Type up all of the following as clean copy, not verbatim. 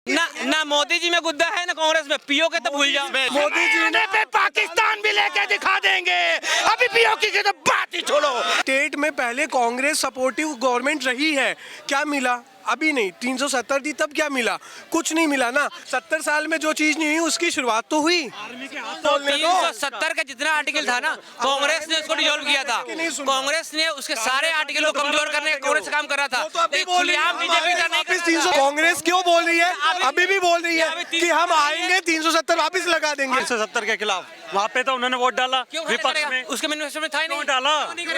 ना मोदी जी में गुद्दा है ना कांग्रेस में। पीओ के तो भूल जाओ। मोदी जी ने पे पाकिस्तान भी लेके दिखा देंगे। अभी पीओ की तो बात ही छोड़ो। स्टेट में पहले कांग्रेस सपोर्टिव गवर्नमेंट रही है, क्या मिला? अभी नहीं। 370 दी तब क्या मिला? कुछ नहीं मिला ना। 70 साल में जो चीज नहीं हुई उसकी शुरुआत तो हुई। तो 370 का जितना आर्टिकल था ना कांग्रेस ने उसको डिसॉल्व किया था। कांग्रेस ने उसके सारे आर्टिकल को कमजोर करने का कांग्रेस काम कर रहा था। खुलेआम बीजेपी का नहीं। 300 कांग्रेस क्यों बोल रही है? अभी भी बोल रही है कि हम आएंगे 370 वापस लगा देंगे। 370 के खिलाफ वहाँ पे तो उन्होंने वोट डाला विपक्ष में। उसके मैनिफेस्टो में था ही नहीं।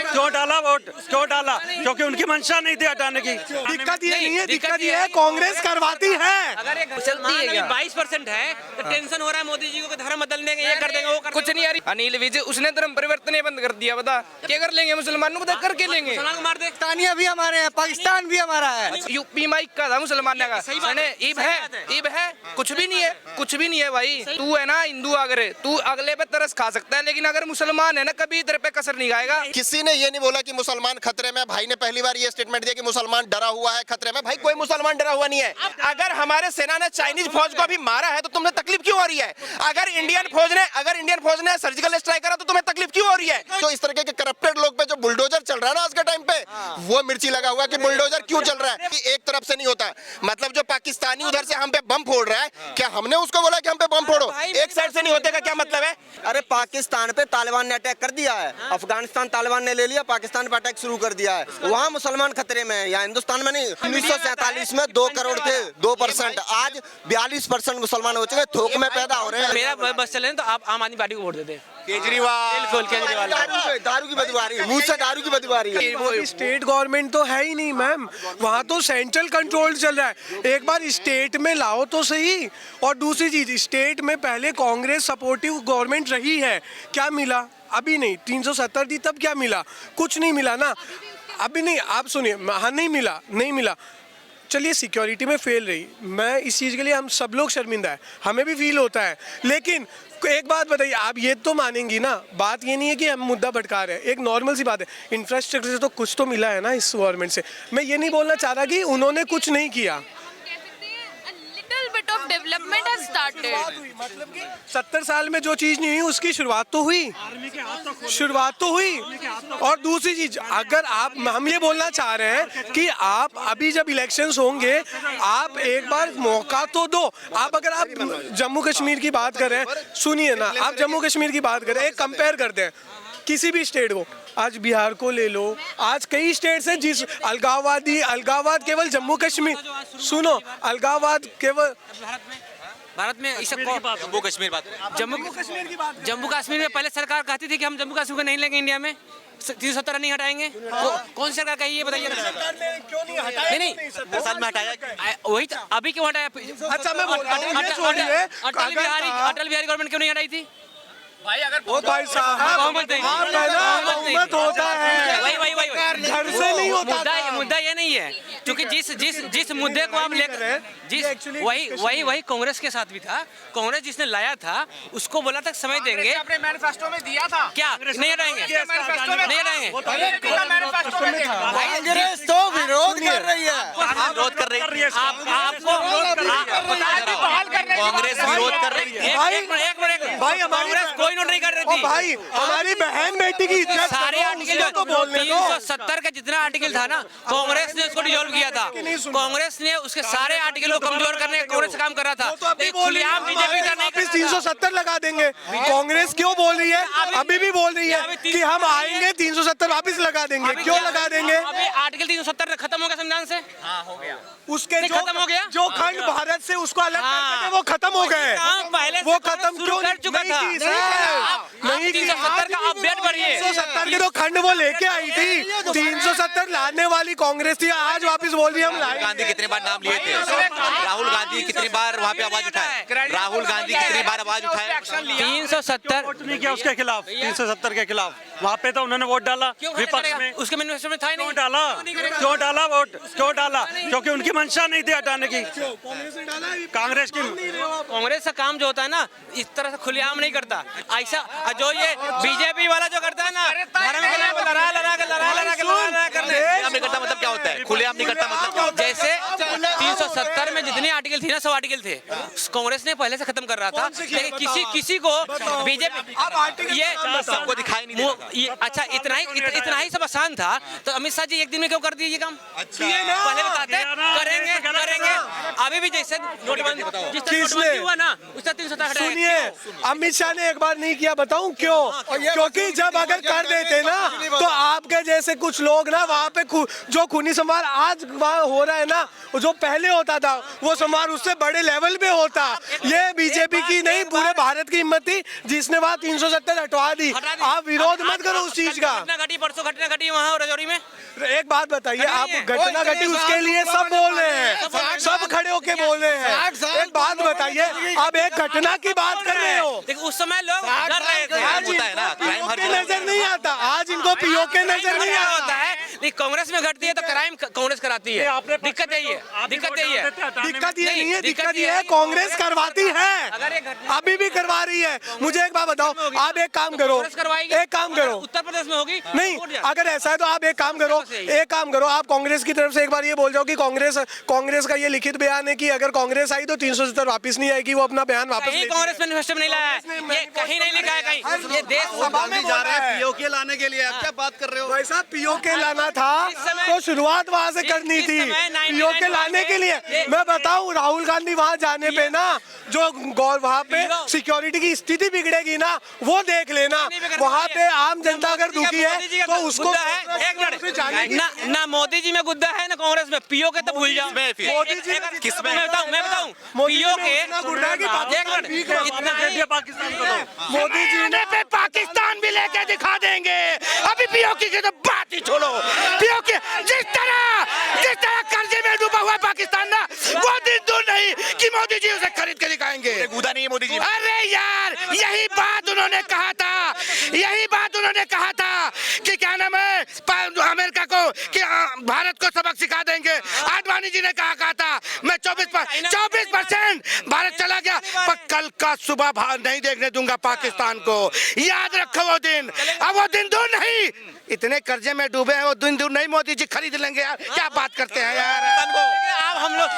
क्यों डाला वोट? क्यों डाला? क्योंकि उनकी मंशा नहीं थी हटाने की। दिक्कत ये नहीं है, दिक्कत ये है कांग्रेस करवाती है। अगर एक मुसलमान अभी 22% है तो टेंशन हो रहा है मोदी जी को धर्म बदल देंगे, ये कर देंगे, वो कर कुछ नहीं आ रही। अनिल विजय उसने धर्म परिवर्तन बंद कर दिया। बता क्या कर लेंगे मुसलमानों को? करके लेंगे। मुसलमान को मार दे। पाकिस्तानिया भी हमारे हैं, पाकिस्तान भी हमारा है। यूपी में का था मुसलमान का। ईब है कुछ भी नहीं है, कुछ भी नहीं है भाई। तू है ना हिंदू, अगर तू अगले पे तरस खा सकता है, लेकिन अगर मुसलमान है ना कभी इधर पे कसर नहीं खाएगा। किसी ने ये नहीं बोला कि मुसलमान खतरे में। भाई ने पहली बार ये स्टेटमेंट दिया कि मुसलमान डरा हुआ है, खतरे में। भाई कोई मुसलमान डरा हुआ नहीं है। अगर हमारे सेना ने चाइनीज फौज को अभी मारा है तो तुम्हें तकलीफ क्यों हो रही है? अगर इंडियन फौज ने सर्जिकल स्ट्राइक करा तो तुम्हें तकलीफ क्यों हो रही है? तो इस तरह के करप्टेड लोग पे जो बुलडोजर चल रहा है ना आज के टाइम पे, वो मिर्ची लगा हुआ कि बुलडोजर क्यों चल रहा है। एक तरफ से नहीं होता। मतलब जो पाकिस्तानी उधर से हम पे बम फोड़ रहा है, क्या हमने उसको बोला कि हम पे बम फोड़ो? एक साइड से नहीं होते का क्या मतलब है? अरे पाकिस्तान पे तालिबान ने अटैक कर दिया है। अफगानिस्तान तालिबान ने ले लिया, पाकिस्तान पे अटैक शुरू कर दिया है। वहाँ मुसलमान खतरे में है, यहाँ हिंदुस्तान में नहीं। 1947 में 2 करोड़ थे, 2%। आज 42% मुसलमान हो चुके, थोक में पैदा हो रहे हैं। मेरा बस चले तो आप आम आदमी पार्टी को वोट देते हैं। केजरीवाल दारू की बदबू आ रही है, मुंह से दारू की बदबू आ रही है। स्टेट गवर्नमेंट तो है ही नहीं मैम, वहाँ तो सेंट्रल कंट्रोल चल रहा है। एक बार स्टेट में लाओ तो सही। और दूसरी चीज, स्टेट में पहले कांग्रेस सपोर्टिव गवर्नमेंट रही है, क्या मिला? अभी नहीं। 370 दी तब क्या मिला? कुछ नहीं मिला ना। अभी नहीं। आप सुनिए, हाँ नहीं मिला, नहीं मिला। चलिए सिक्योरिटी में फेल रही, मैं इस चीज़ के लिए हम सब लोग शर्मिंदा है, हमें भी फील होता है। लेकिन एक बात बताइए, आप ये तो मानेंगी ना, बात ये नहीं है कि हम मुद्दा भटका रहे हैं। एक नॉर्मल सी बात है, इंफ्रास्ट्रक्चर से तो कुछ तो मिला है ना इस गवर्नमेंट से। मैं ये नहीं बोलना चाह रहा कि उन्होंने कुछ नहीं किया। 70 साल में जो चीज नहीं हुई उसकी शुरुआत तो हुई। और दूसरी चीज, अगर आप, हम ये बोलना चाह रहे हैं कि आप अभी जब इलेक्शंस होंगे, आप एक बार मौका तो दो। अगर आप जम्मू कश्मीर की बात कर रहे हैं, सुनिए ना, आप जम्मू कश्मीर की बात कर रहे हैं, एक कंपेयर करते हैं किसी भी स्टेट को। आज बिहार को ले लो, आज कई स्टेट्स हैं जिस अलगाववाद केवल जम्मू कश्मीर, सुनो, अलगाववाद केवल भारत में जम्मू कश्मीर में पहले सरकार कहती थी कि हम जम्मू कश्मीर को नहीं लेंगे इंडिया में, 370 नहीं हटाएंगे। कौन सी सरकार कही ये बताइए? नहीं 70 साल में हटाया, वही अभी क्यों हटाया? अच्छा मैं अटल बिहारी गवर्नमेंट क्यों नहीं हटाई थी? भाई साहब बहुमत होता है, घर से नहीं होता। मुद्दा ये नहीं है, क्योंकि जिस मुद्दे को आप लेकर, वही कांग्रेस के साथ भी था। कांग्रेस जिसने लाया था उसको बोला था समय देंगे, अपने मैनिफेस्टो में दिया था। क्या नहीं हटाएंगे? नहीं हटाएंगे। कांग्रेस तो विरोध कर रही है, विरोध कर रही है। आपको कांग्रेस विरोध कर रही है। भाई कांग्रेस कोई नोट नहीं कर रही थी। भाई हमारी बहन बेटी की इज्जत सारे आर्टिकल तो बोलने दो। 370 का जितना आर्टिकल था ना कांग्रेस ने उसको डिसॉल्व किया था। कांग्रेस ने उसके सारे आर्टिकल को कमजोर करने का कांग्रेस काम कर रहा था। खुलेआम बीजेपी का नहीं। 370 लगा देंगे। कांग्रेस क्यों बोल रही है? अभी भी बोल रही है कि हम आएंगे 370 वापस लगा देंगे। क्यों लगा देंगे? अभी आर्टिकल 370 खत्म हो गया संविधान से। हो गया। उसके खत्म हो गया। जो खंड भारत से उसको अलग करते थे वो खत्म हो गए। पहले वो खत्म क्यों कर चुका था? नहीं 370 का अपडेट बढ़िए। 370 के तो खंड वो लेके आई थी। 370 लाने वाली कांग्रेस थी, आज वापस बोल रही है हम लाएंगे। गांधी कितने बार नाम लिए थे? राहुल गांधी कितनी बार वहाँ पे आवाज उठाए? राहुल गांधी कितनी बार आवाज उठाए? 370 वोट नहीं किया उसके खिलाफ, 370 के खिलाफ वहाँ पे तो उन्होंने वोट डाला विपक्ष में। उसके मैनिफेस्टो में था ही नहीं। क्यों डाला वोट? क्यों डाला? क्योंकि उनकी मंशा नहीं थी हटाने की। कांग्रेस की कांग्रेस का काम जो होता है ना, इस तरह से खुलेआम नहीं करता। ऐसा जो ये बीजेपी वाला जो करता है ना, धर्म के नाम पे लड़ा करने नहीं करता मतलब क्या होता है? खुलेआम नहीं करता मतलब क्या होता है? जैसे 1970 में जितने आर्टिकल थे ना, 100 आर्टिकल थे, कांग्रेस ने पहले से खत्म कर रहा था, लेकिन किसी को बीजेपी ये सबको दिखाई नहीं देता। ये अच्छा इतना ही सब आसान था, तो अमित शाह जी एक दिन में क्यों कर दिए ये काम? पहले बताते करेंगे अभी भी जैसे नोटबंदी हुआ ना, उसका 370 हटाया। सुनिए, अमित शाह ने एक बार नहीं किया, बताऊं क्यों? क्योंकि जब अगर कर देते ना तो आपके जैसे कुछ लोग ना वहाँ पे जो खूनी संवार आज वहाँ हो रहा है ना, जो पहले होता था वो संवार उससे बड़े लेवल पे होता। ये बीजेपी की नहीं, पूरे भारत की हिम्मत थी जिसने वहाँ 370 हटवा दी। आप विरोध मत करो उस चीज का। परसों घटना घटी वहाँ राजौरी में। एक बात बताइए, आप घटना घटी उसके लिए सब बोल रहे हैं, सब खड़े होके बोल रहे हैं। एक बात बताइए, आप एक घटना की बात कर रहे हो, उस समय लोग डर रहे थे। आज इनको नजर नहीं आता, आज इनको पीओके नजर नहीं आता है। कांग्रेस में घटती है तो क्राइम कांग्रेस कराती है। दिक्कत यही है, दिक्कत यही है, दिक्कत ये नहीं है, दिक्कत ये है कांग्रेस करवाती है, अभी भी करवा रही है। मुझे एक बात बताओ, आप एक काम करो, एक काम करो, उत्तर प्रदेश में होगी नहीं, अगर ऐसा है तो आप एक काम करो, आप कांग्रेस की तरफ से एक बार ये बोल जाओ कि कांग्रेस का ये लिखित बयान है कि अगर कांग्रेस आई तो 370 वापस नहीं आएगी, वो अपना बयान वापस कहीं कांग्रेस मैनिफेस्टो में नहीं लाया है, ये कहीं नहीं लिखा है कहीं। ये देश सभा में जा रहा है पीओके लाने के लिए, आप क्या बात कर रहे हो? वैसा पीओके लाना था तो शुरुआत वहां से करनी थी, पीओके लाने के लिए। मैं बताऊं, राहुल गांधी वहां जाने पे ना, जो वहां पे सिक्योरिटी की स्थिति बिगड़ेगी ना, वो देख लेना। वहां पे आम जनता अगर दुखी है तो उसको ना मोदी जी में गुद्दा है ना कांग्रेस में। पीओके तो भूल जाओ। मोदी जी किसमें मैं बताऊं पीओके मोदी जी ने पे पाकिस्तान भी लेके दिखा देंगे। अभी पीओके की तो बात ही छोड़ो। पीओके जिस तरह कर्जे में डूबा हुआ पाकिस्तान ना, वो दिन दूर नहीं कि मोदी जी उसे खरीद के दिखाएंगे। कूदा नहीं है मोदी जी। अरे यार, यही बात उन्होंने कहा था कि क्या नाम है, अमेरिका को कि भारत को सबक सिखा देंगे। आडवाणी जी ने कहा था मैं 24% भारत चला गया, पर कल का सुबह नहीं देखने दूंगा पाकिस्तान को। याद रखो वो दिन, अब वो दिन दूर नहीं। इतने कर्जे में डूबे हैं, वो दिन दूर नहीं, मोदी जी खरीद लेंगे। यार क्या बात करते हैं यार। अब हम लोग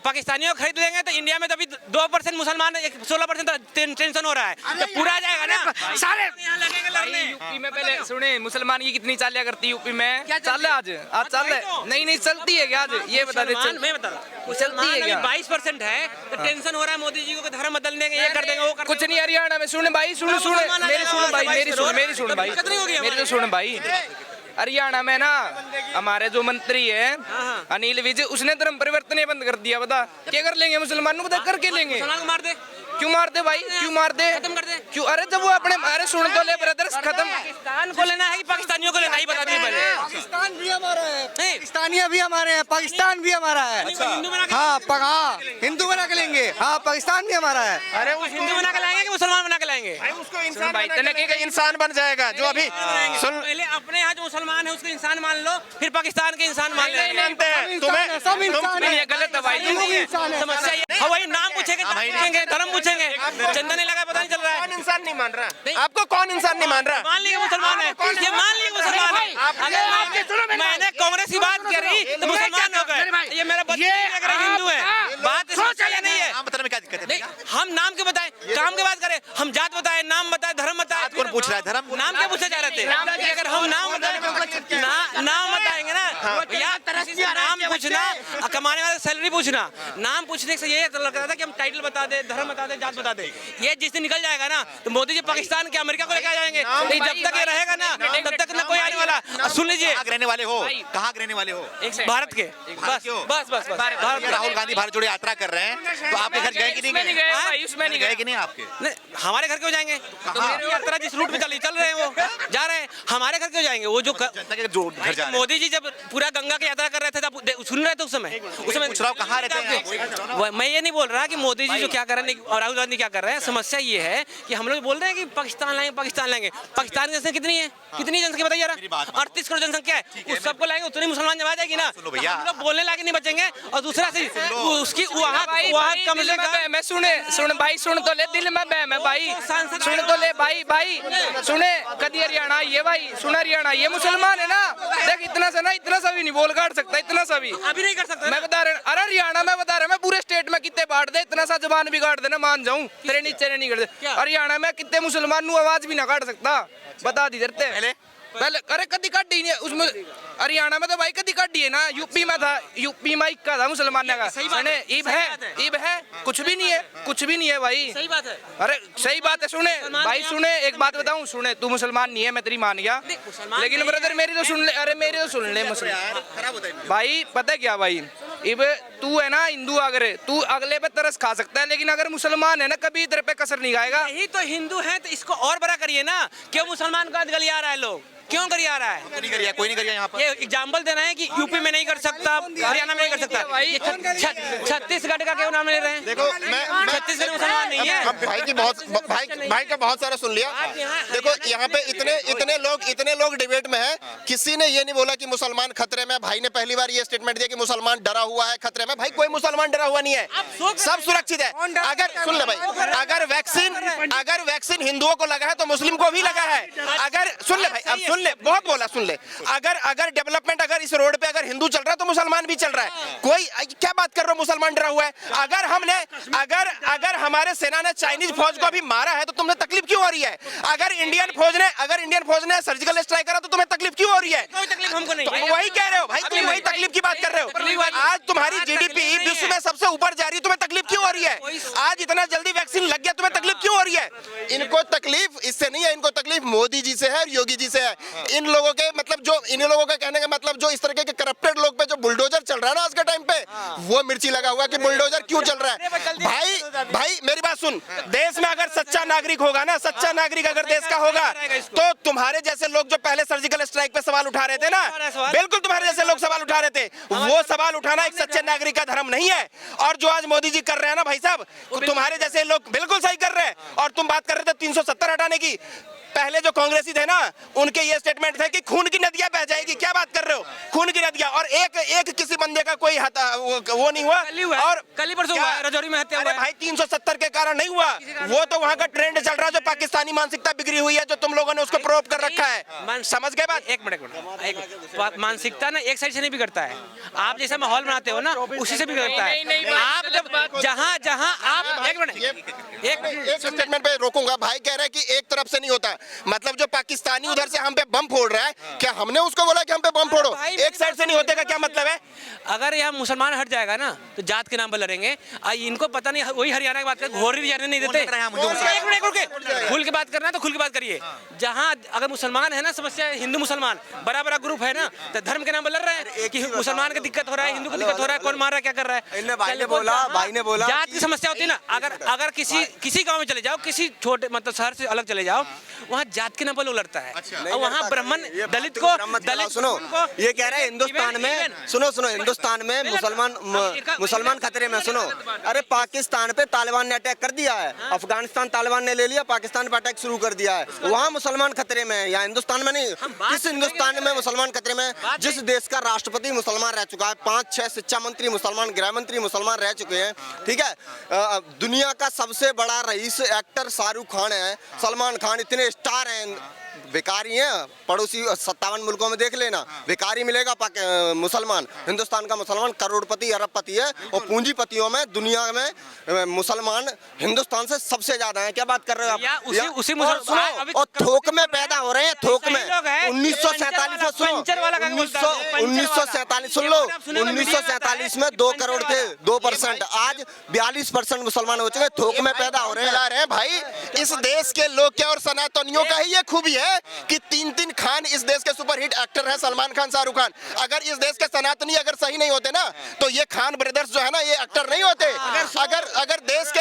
पाकिस्तानियों को खरीद लेंगे तो इंडिया में तो अभी 2% मुसलमान, 16% टेंशन हो रहा है, तो पूरा जाएगा ना सारे। यूपी में पहले सुने मुसलमान की कितनी चालिया करती है यूपी में? क्या चल रहा है आज चल रहा है? नहीं चलती है क्या आज? ये बता दे। मैं बता रहा, चलती है क्या? 22% है तो टेंशन हो रहा है मोदी जी को, धर्म बदल देंगे, ये कर देंगे, वो कर कुछ नहीं। हरियाणा में सुन भाई, सुन भाई। हरियाणा में ना हमारे जो मंत्री है अनिल विज, उसने धर्म परिवर्तन बंद कर दिया। बता क्या कर लेंगे मुसलमानों को? बता करके लेंगे। मार दे। क्यों मार दे भाई? क्यों मार दे? खत्म कर दे। क्यों? अरे जब वो अपने, अरे सुन तो ले ब्रदर्स, खत्म। पाकिस्तान को लेना है कि पाकिस्तानियों को लेना है, बता दीजिए पहले। पाकिस्तान भी हमारा है, पाकिस्तानी भी हमारे हैं, पाकिस्तान भी हमारा है। हाँ, हिंदू बना के लेंगे। हाँ, पाकिस्तान भी हमारा है। अरे वो हिंदू बना के लाएंगे कि मुसलमान बना के लाएंगे? उसको इंसान बन जाएगा। जो अभी सुन, पहले अपने यहाँ जो मुसलमान है उसको इंसान मान लो, फिर पाकिस्तान के इंसान मान लेंगे। सब इंसान है। गलत है भाई, समस्या ये। वही नाम पूछेंगे, धर्म पूछेंगे, चंदा नहीं लगा, पता नहीं चल रहा है। कौन इंसान नहीं मान रहा? आपको कौन इंसान नहीं मान रहा? मान लीजिए मुसलमान है, ये मान लीजिए मुसलमान है। अगर मैंने कांग्रेस की बात करी तो मुसलमान हो गए, ये मेरा हिंदू है। बात सोचा या नहीं है? नाम बताने में क्या दिक्कत है? हम नाम क्यों बताएं, काम की बात करें? हम जात बताएं, नाम बताएं, धर्म बताएं। कौन पूछ रहा है धर्म? नाम क्या पूछे जा रहे थे? अगर हम नाम बताएंगे ना, नाम पूछना, कमाने वाले सैलरी पूछना, नाम पूछने से ये लगता था कि हम टाइटल बता दे, धर्म बता दे, जात बता दे। ये जिस दिन निकल जाएगा ना तो मोदी जी पाकिस्तान के अमेरिका को लेकर जाएंगे। जब तक ये रहेगा ना तब तक ना कोई आने वाला। सुन लीजिए, कहाँ रहने वाले हो? कहाँ रहने वाले हो? भारत के। बस राहुल गांधी भारत जोड़ो यात्रा कर रहे हैं, तो आपके घर गए कि नहीं गए? उसमें नहीं गए कि नहीं आपके? हमारे घर क्यों जाएंगे? यात्रा जिस रूट पे चल रहे हैं वो जा रहे हैं, हमारे घर क्यों जाएंगे? वो जो जनता के जो घर जा रहे हैं। मोदी जी जब पूरा गंगा की यात्रा कर रहे थे तब सुन रहे थे उस समय पूछ रहा हूं कहाँ रहते हैं? मैं ये नहीं बोल रहा कि मोदी जी जो क्या कर रहे हैं और राहुल गांधी क्या कर रहे हैं। समस्या ये है कि हम लोग बोल रहे हैं कि पाकिस्तान लाएंगे। पाकिस्तान की जनसंख्या कितनी है? कितनी जनसंख्या बताइए जरा? 38 करोड़ जनसंख्या है। उस सबको लाएंगे उतनी मुसलमान जमा जाएगी ना। हम लोग बोलने लायक नहीं बचेंगे। और दूसरा से उसकी वहाँ कम से कम मैं सुन भाई, सुन तो ले, दिल में बहम है भाई, सुन तो ले भाई सुने। कदी हरियाणा ये भाई, सुन हरियाणा ये मुसलमान है ना, देख इतना सा भी नहीं बोल काट सकता, इतना सा भी अभी नहीं कर सकता। मैं बता रहा, अरे हरियाणा में बता रहा, बिगाड़ दे, इतना सा जबान बिगाड़ दे ना, मान जाऊं तेरे नीचे ने नहीं कर दे। हरियाणा में कितने मुसलमान नु आवाज भी ना काट सकता, बता दी देते पहले। अरे कदी काटी नहीं उसमें, हरियाणा में तो भाई कदी काटी है ना, यूपी में था, यूपी में इक्का था मुसलमान का। ईब है कुछ भी नहीं है, कुछ भी नहीं है भाई। सही बात है। अरे सही बात है, सुने भाई सुने, एक बात बताऊं, सुने तू मुसलमान नहीं है, मैं तेरी मान गया, लेकिन ब्रदर मेरी तो सुन ले, अरे मेरी तो सुन ले मुसलमान भाई। पता है क्या भाई, इब तू है ना हिंदू, अगर तू अगले पे तरस खा सकता है, लेकिन अगर मुसलमान है ना कभी इधर पे कसर नहीं खाएगा। यही तो हिंदू है, तो इसको और बड़ा करिए ना। क्यों मुसलमान का गलिया रहा है लोग, क्यों करिया रहा है? नहीं करिए, कोई नहीं करिए यहाँ पर। ये एग्जाम्पल देना है कि यूपी में नहीं कर सकता, हरियाणा में नहीं कर सकता। ये छत्तीसगढ़ का क्यों नाम ले रहे हैं? देखो मैं छत्तीसगढ़ मुसलमान नहीं है। अब भाई का बहुत सारा सुन लिया। देखो यहाँ पे इतने लोग डिबेट में हैं, किसी ने ये नहीं बोला कि मुसलमान खतरे में। भाई ने पहली बार ये स्टेटमेंट दिया कि मुसलमान डरा हुआ है, खतरे में। भाई कोई मुसलमान डरा हुआ नहीं है, सब सुरक्षित है। अगर सुन ले भाई, अगर वैक्सीन हिंदुओं को लगा है तो मुस्लिम को भी लगा है। अगर सुन ले भाई, अब सुन ले, बहुत बोला, सुन ले। अगर डेवलपमेंट अगर इस रोड पे अगर हिंदू चल रहा है तो मुसलमान भी चल रहा है। कोई क्या बात कर रहे हो, मुसलमान डरा हुआ है? अगर हमारे सेना ने चाइनीज फौज को अभी मारा है तो तुम्हें तकलीफ क्यों हो रही है? अगर इंडियन फौज ने सर्जिकल स्ट्राइक करा तो तुम्हें तकलीफ क्यों हो रही है? कोई तकलीफ हमको नहीं है। तुम वही कह रहे हो भाई, तुम वही तकलीफ की बात कर रहे हो। आज तुम्हारी जीडीपी विश्व में सबसे ऊपर जा रही है, तुम्हें तकलीफ क्यों हो रही है? आज इतना जल्दी वैक्सीन लग गया, तुम्हें तकलीफ क्यों हो रही है? इनको तकलीफ इससे नहीं है, इनको तकलीफ मोदी जी से है और योगी जी से है। इन लोगों के मतलब जो इन लोगों का कहने का मतलब जो इस तरह के करप्टेड लोग पे जो बुलडोजर चल रहा है ना आज के टाइम पे, वो मिर्ची लगा हुआ कि बुलडोजर क्यों चल रहा है। भाई मेरी बात सुन, देश में अगर सच्चा नागरिक होगा ना, सच्चा नागरिक अगर देश का होगा, तो तुम्हारे जैसे लोग जो पहले सर्जिकल स्ट्राइक पे सवाल उठा रहे थे ना, बिल्कुल तुम्हारे जैसे लोग सवाल उठा रहे थे, वो सवाल उठाना एक सच्चे नागरिक का धर्म नहीं है। और जो आज मोदी जी कर रहे हैं ना भाई साहब, तुम्हारे जैसे लोग बिल्कुल सही कर रहे हैं। और तुम बात कर रहे थे 370 हटाने की, पहले जो कांग्रेसी थे ना उनके ये स्टेटमेंट थे कि खून की नदियां बह जाएगी। क्या बात कर रहे हो, खून की नदियां? और एक किसी बंदे का कोई वो नहीं हुआ। और कल ही परसों हुआ रजौरी में हत्या हुआ है। भाई 370 के कारण नहीं हुआ, वो तो वहाँ का ट्रेंड चल रहा है, जो पाकिस्तानी मानसिकता बिगड़ी हुई है, जो तुम लोगों ने उसको प्रोव कर रखा है। समझ गए बात? एक मिनट, मानसिकता ना एक साइड से नहीं बिगड़ता है। आप जैसा माहौल बनाते हो ना, उसी से बिगड़ता है। आप जब जहाँ आप एक स्टेटमेंट पे रोकूंगा। भाई कह रहे हैं कि एक तरफ से नहीं होता, मतलब जो पाकिस्तानी उधर से हम पे बम फोड़ रहा है, क्या हमने उसको बोला कि हम पे बम फोड़ो? एक साइड से नहीं होते का क्या मतलब है? अगर यहाँ मुसलमान हट जाएगा ना तो जात के नाम पर लड़ेंगे। इनको पता नहीं, वही हरियाणा की बात कर, घोरी जाने नहीं देते। खुल के बात करना है तो खुल के बात करिए। जहाँ अगर मुसलमान है ना, समस्या हिंदू मुसलमान बड़ा ग्रुप है ना, तो धर्म के नाम पर लड़ रहे हैं कि मुसलमान को दिक्कत हो रहा है, हिंदू को दिक्कत हो रहा है, कौन मार रहा है, क्या कर रहा है। भाई ने बोला जात की समस्या होती है ना। अगर किसी गाँव में चले जाओ, किसी छोटे मतलब शहर से अलग चले जाओ, वहाँ जात के नाम पर लोग लड़ता है। और वहाँ ब्राह्मण दलित को सुनो, ये कह रहे हैं हिंदुस्तान में, सुनो हिंदुस्तान में मुसलमान खतरे में। सुनो, अरे पाकिस्तान पे तालिबान ने अटैक कर दिया है, अफगानिस्तान तालिबान ने ले लिया, पाकिस्तान पे अटैक शुरू कर दिया है, वहाँ मुसलमान खतरे में है, या हिंदुस्तान में नहीं? किस हिंदुस्तान में मुसलमान खतरे में? जिस देश का राष्ट्रपति मुसलमान रह चुका है, 5-6 शिक्षा मंत्री मुसलमान, गृह मंत्री मुसलमान रह चुके हैं, ठीक है। दुनिया का सबसे बड़ा रईस एक्टर शाहरुख खान है, सलमान खान, इतने स्टार हैं, भिखारी हैं। पड़ोसी 57 मुल्कों में देख लेना, भिखारी मिलेगा मुसलमान। हिंदुस्तान का मुसलमान करोड़पति अरबपति है, और पूंजीपतियों में दुनिया में मुसलमान हिंदुस्तान से सबसे ज्यादा है। क्या बात कर रहे हो आप? उसी और थोक में पैदा हो रहे हैं, थोक में। 1947 में सुनो, 1947 सुन लो, 1947 में 2 करोड़ थे, 2%। आज 42% मुसलमान हो चुके, थोक में पैदा हो रहे हैं। भाई इस देश के लोग क्या और सनातनियों का ही ये खूबी है कि 3 खान इस देश के सुपरहिट एक्टर हैं, सलमान खान, शाहरुख खान। अगर इस देश के सनातनी अगर सही नहीं होते ना, तो ये खान ब्रदर्स जो है ना, ये एक्टर नहीं होते। अगर देश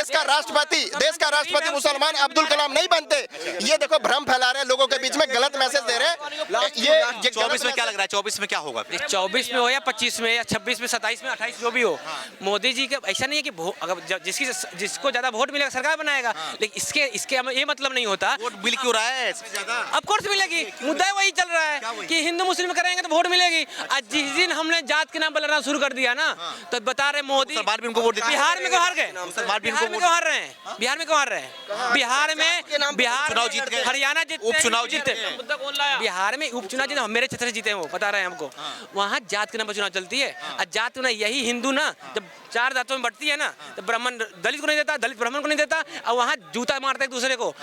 का राष्ट्रपति मुसलमान अब्दुल कलाम नहीं बनते। ये देखो भ्रम फैला रहे हैं लोगों के बीच में, गलत मैसेज दे रहे हैं। ये 24 में क्या लग रहा है, 24 में क्या होगा? 24 में हो या 25 में या 26 में, 27 में, 28 जो भी हो, मोदी जी का ऐसा नहीं है कि अगर जिसको ज्यादा वोट मिलेगा सरकार बनाएगा, लेकिन इसके ये मतलब नहीं होता। वोट बिल क्यों रहा है? ऑफ कोर्स मिलेगी, मुद्दा वही चल रहा है कि हिंदू मुस्लिम करेंगे तो वोट मिलेगी। आज जिस दिन हमने जात के नाम पर लड़ना शुरू कर दिया ना, तो बता रहे मोदी मुसलमान भी उनको वोट देते हैं। बिहार में हार गए, मुसलमान भी उनको वोट क्यों हार रहे हैं? बिहार में क्यों हार रहे हैं? बिहार में चुनाव जीत गए। हरियाणा जीते, उपचुनाव जीते। जीते। बिहार में उपचुनाव जीते, मेरे क्षेत्र से जीते हैं वो, बता रहे हैं हमको। वहाँ जात के नाम पर चुनाव चलती है। और जात ना यही हिंदू ना जब 4 जातों में बढ़ती है ना, तो ब्राह्मण दलित को नहीं देता, दलित ब्राह्मण को नहीं देता, और वहाँ जूता मारते हैं एक दूसरे को,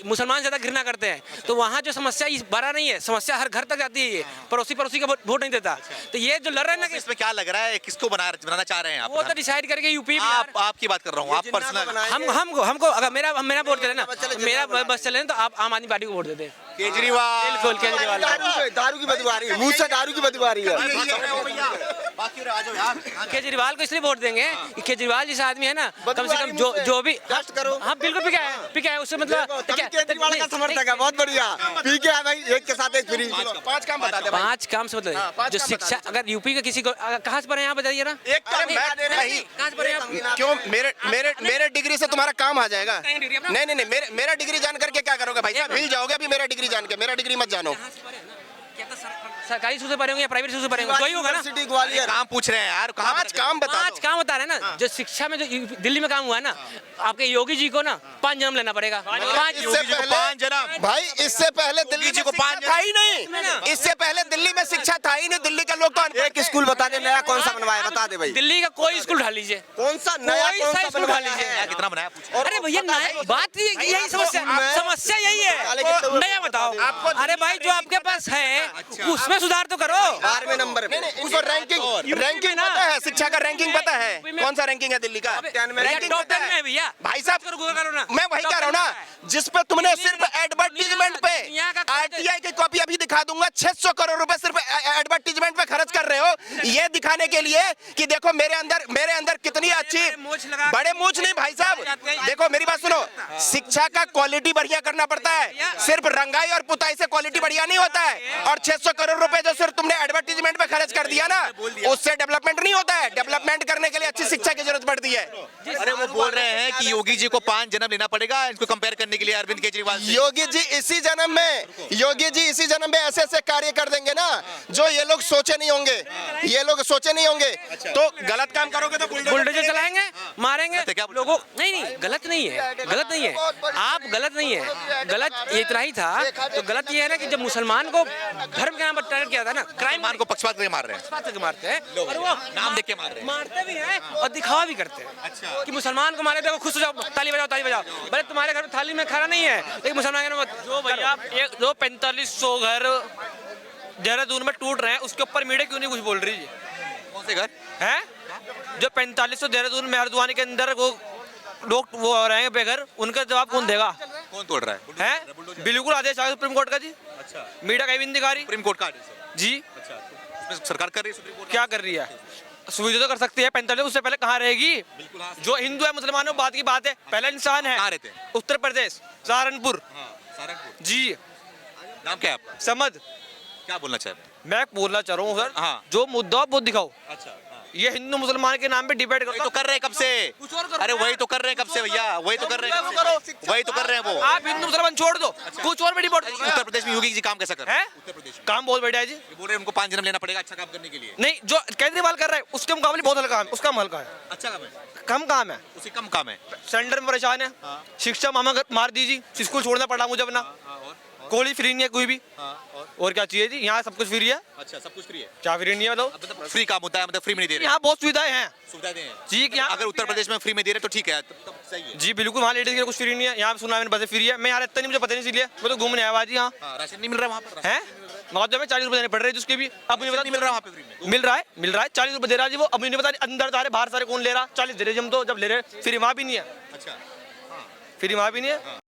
मुसलमान ज्यादा घृणा करते हैं। तो वहाँ जो समस्या इस बड़ा नहीं है, समस्या हर घर तक जाती है। ये पड़ोसी का वोट नहीं देता। तो ये जो लड़ रहे हैं ना, इसमें क्या लग रहा है, किसको बनाना चाह रहे हैं आप? वो तो डिसाइड करके यूपी आपकी बात कर रहा हूँ, आप पर्सनल। हमको अगर मेरा वोट चले ना, मेरा बस चले ना, तो आप आम आदमी पार्टी को वोट देते हैं। केजरीवाल। बिल्कुल केजरीवाल। दारू की बदबू आ रही है, मुंह से दारू की बदबू आ रही है। केजरीवाल को इसलिए वोट देंगे कि केजरीवाल जैसा आदमी है ना, कम से कम जो भी करो। हाँ बिल्कुल पिका है उससे मतलब केजरीवाल का समर्थक है, बहुत बढ़िया। पी के भाई, एक के साथ एक फ्री। 5 काम बता दे भाई। 5 काम से मतलब जो शिक्षा, अगर यूपी का किसी को कहाँ से पढ़े यहाँ बताइए ना, एक काम नहीं, कहाँ से पढ़े आप? क्यों मेरे डिग्री से तुम्हारा काम आ जाएगा? नहीं, मेरा डिग्री जान करके क्या करोगे भाई साहब? हिल जाओगे अभी मेरा डिग्री जान के। मेरा डिग्री मत जानो। सरकारी स्कूल से पढ़े होंगे या प्राइवेट स्कूल से पढ़े होंगे, कोई होगा ना। सिटी ग्वालियर। काम पूछ रहे हैं यार, कहाँ 5 काम बता 5 काम बता रहे हैं ना। जो शिक्षा में जो दिल्ली में काम हुआ है ना, आपके योगी जी को ना 5 जन्म लेना पड़ेगा। 5 इससे पहले भाई, इससे पहले दिल्ली जी को 5 था ही नहीं। इससे पहले दिल्ली में शिक्षा था ही नहीं। दिल्ली के लोग तो एक स्कूल बता दे, नया कौन सा बनवाया, बता दे भाई। दिल्ली का कोई स्कूल ढाल लीजिए, कौन सा नया, कोई कौन सा सा स्कूल बनवाया ढाल लीजिए। है? कितना बनाया? अरे भैया बात यही समस्या यही है। नया बताओ। अरे भाई जो आपके पास है उसमें सुधार तो करो। 12वें नंबर पे उसको रैंकिंग पता है? शिक्षा का रैंकिंग पता है? कौन सा रैंकिंग है दिल्ली का? रैंकिंग टॉप पता 10 में है भैया। भाई साहब, गूगल करो ना। मैं वही कह रहा हूँ ना, जिस पे तुमने सिर्फ एडवर्टीजमेंट पे, आरटीआई की कॉपी अभी दिखा दूंगा, 600 करोड़ रुपए सिर्फ एडवर्टीजमेंट पे खर्च कर रहे हो, ये दिखाने के लिए कि देखो मेरे अंदर कितनी अच्छी। बड़े मूछ नहीं भाई साहब, देखो मेरी बात सुनो। शिक्षा का क्वालिटी बढ़िया करना पड़ता है, सिर्फ रंगाई और पुताई से क्वालिटी बढ़िया नहीं होता है। और 600 करोड़ रुपए जो सिर्फ तुमने एडवर्टीजमेंट पे खर्च कर दिया ना, उससे डेवलपमेंट नहीं होता है। डेवलपमेंट करने के लिए अच्छी शिक्षा की जरूरत पड़ती है। अरे वो बोल रहे हैं कि योगी जी को 5 जन्म लेना पड़ेगा इनको कंपेयर करने के लिए अरविंद केजरीवाल से। योगी जी इसी जन्म में ऐसे कार्य कर देंगे ना, जो ये लोग सोचे नहीं होंगे। तो गलत काम करोगे तो बुलडोजर चलाएंगे, मारेंगे क्या लोगों। नहीं गलत नहीं है। आप गलत नहीं है। गलत इतना ही था। तो गलत ये है ना कि जब मुसलमान को धर्म के नाम पर टारगेट किया था ना, क्राइम मान को पक्षपात करके मार रहे हैं, पक्षपात करके मारते हैं और वो नाम देख के मार रहे हैं। मारते भी हैं और दिखावा भी करते हैं कि मुसलमान को मारे देखो, खुश हो जाओ, ताली बजाओ। भले तुम्हारे घर में थाली में खाना नहीं है, लेकिन मुसलमान जो भैया जो 4500 घर देहरादून में टूट रहे हैं, उसके ऊपर मीडिया क्यों नहीं कुछ बोल रही है? कौन से घर हैं जो 4500 देहरादून में हल्द्वानी के अंदर वो लोग वो हो रहे हैं बेघर, उनका जवाब कौन देगा? कौन तोड़ रहा है? हैं बिल्कुल आदेश आ सुप्रीम कोर्ट का जी। अच्छा, मीडिया कहीं भी नहीं दिखा रही। सुप्रीम कोर्ट का आदेश है जी। अच्छा, तो उसमें सरकार कर रही है, सुप्रीम कोर्ट क्या कर रही है? सुविधा तो कर सकती है। 45 उससे पहले कहाँ रहेगी? जो हिंदू है मुसलमान है बात की बात है, पहला इंसान है। कहाँ रहते हैं? उत्तर प्रदेश, सहारनपुर। सहारनपुर। जी। नाम क्या है आपका? समझ क्या बोलना चाहे? मैं बोलना चाह रहा हूँ सर, हाँ। जो मुद्दा वो दिखाओ। अच्छा, ये हिंदू मुसलमान के नाम पे डिबेट वही करो तो कर रहे हैं कब से। कुछ और करो। अरे वही तो कर रहे हैं कब से भैया, वही तो कर रहे हैं कब से। वही तो कर रहे हैं वो। आप हिंदू मुसलमान छोड़ दो, कुछ और भी डिबेट। उत्तर प्रदेश में योगी जी काम कैसा कर रहे है? हैं? उत्तर प्रदेश में काम बहुत बढ़िया है जी। ये बोल रहे हैं उनको 5 जन्म लेना पड़ेगा अच्छा काम करने के लिए। नहीं जो केजरीवाल कर रहा है उसके मुकाबले बहुत हल्का है, उसका हल्का है, अच्छा काम है, कम काम है। उसी कम काम है। सेंटर में परेशान है, शिक्षा मामा मार दीजिए, स्कूल छोड़ना पड़ा मुझे अपना, कोई फ्री नहीं है कोई भी। और क्या चाहिए जी? यहाँ सब कुछ फ्री है। अच्छा, सब कुछ फ्री है। क्या फ्री नहीं है बताओ? मतलब फ्री काम होता है, मतलब फ्री में नहीं दे रहे। यहाँ बहुत सुविधाएं हैं सुविधा दें जी। क्या अगर उत्तर प्रदेश में फ्री में दे रहे तो ठीक है, तब सही है। जी बिल्कुल, वहाँ लेडीज के लिए कुछ फ्री नहीं है। यहाँ सुना मैंने बसें फ्री है। मैं यहाँ रहता नहीं, मुझे पता नहीं, इसलिए मैं तो घूमने आया हुआ जी। यहाँ राशन नहीं मिल रहा वहाँ पर है मतलब में 40 रुपए देने पड़ रहे हैं जिसके भी। अब मुझे नहीं मिल रहा वहाँ पे फ्री में। मिल रहा है 40 रुपए दे रहा है जी वो। अब मुझे नहीं पता अंदर जा रहे बाहर सारे कौन ले रहा। 40 दे रहे हम तो, जब ले रहे फ्री वहाँ भी नहीं है। अच्छा, फ्री वहाँ भी नहीं है।